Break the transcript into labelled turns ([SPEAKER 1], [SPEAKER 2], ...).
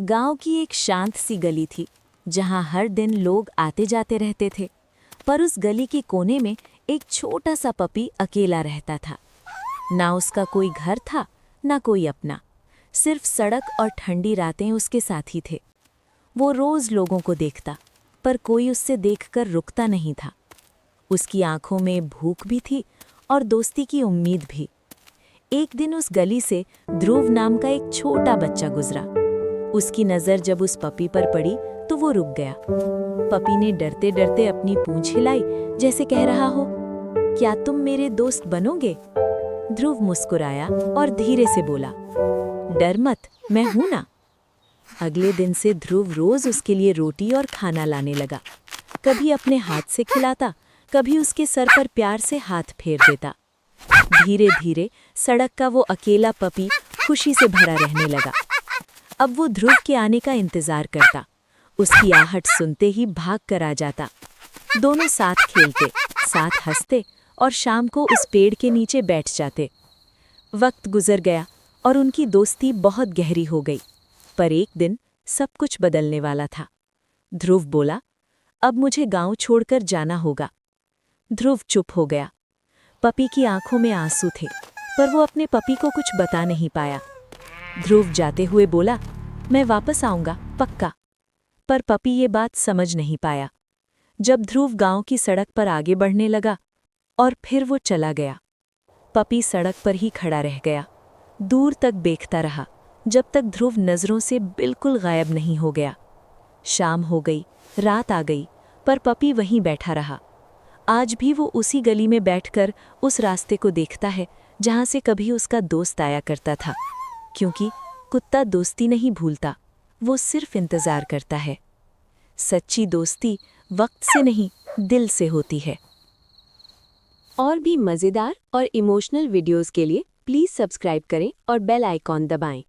[SPEAKER 1] गांव की एक शांत सी गली थी जहां हर दिन लोग आते जाते रहते थे। पर उस गली के कोने में एक छोटा सा पपी अकेला रहता था। ना उसका कोई घर था, ना कोई अपना। सिर्फ सड़क और ठंडी रातें उसके साथी थे। वो रोज लोगों को देखता, पर कोई उससे देखकर रुकता नहीं था। उसकी आंखों में भूख भी थी और दोस्ती की उम्मीद भी। एक दिन उस गली से ध्रुव नाम का एक छोटा बच्चा गुजरा। उसकी नज़र जब उस पपी पर पड़ी तो वो रुक गया। पपी ने डरते डरते अपनी पूंछ हिलाई, जैसे कह रहा हो, क्या तुम मेरे दोस्त बनोगे? ध्रुव मुस्कुराया और धीरे से बोला, डर मत, मैं हूं ना। अगले दिन से ध्रुव रोज उसके लिए रोटी और खाना लाने लगा। कभी अपने हाथ से खिलाता, कभी उसके सर पर प्यार से हाथ फेर देता। धीरे धीरे सड़क का वो अकेला पपी खुशी से भरा रहने लगा। अब वो ध्रुव के आने का इंतजार करता। उसकी आहट सुनते ही भाग कर आ जाता। दोनों साथ खेलते, साथ हंसते और शाम को उस पेड़ के नीचे बैठ जाते। वक्त गुजर गया और उनकी दोस्ती बहुत गहरी हो गई। पर एक दिन सब कुछ बदलने वाला था। ध्रुव बोला, अब मुझे गांव छोड़कर जाना होगा। ध्रुव चुप हो गया। पपी की आंखों में आंसू थे, पर वो अपने पपी को कुछ बता नहीं पाया। ध्रुव जाते हुए बोला, मैं वापस आऊंगा, पक्का। पर पपी ये बात समझ नहीं पाया। जब ध्रुव गांव की सड़क पर आगे बढ़ने लगा और फिर वो चला गया, पपी सड़क पर ही खड़ा रह गया। दूर तक देखता रहा, जब तक ध्रुव नज़रों से बिल्कुल गायब नहीं हो गया। शाम हो गई, रात आ गई, पर पपी वहीं बैठा रहा। आज भी वो उसी गली में बैठकर उस रास्ते को देखता है जहां से कभी उसका दोस्त आया करता था। क्योंकि कुत्ता दोस्ती नहीं भूलता, वो सिर्फ इंतज़ार करता है। सच्ची दोस्ती वक्त से नहीं, दिल से होती है।
[SPEAKER 2] और भी मज़ेदार और इमोशनल वीडियोस के लिए प्लीज़ सब्सक्राइब करें और बेल आइकॉन दबाएं।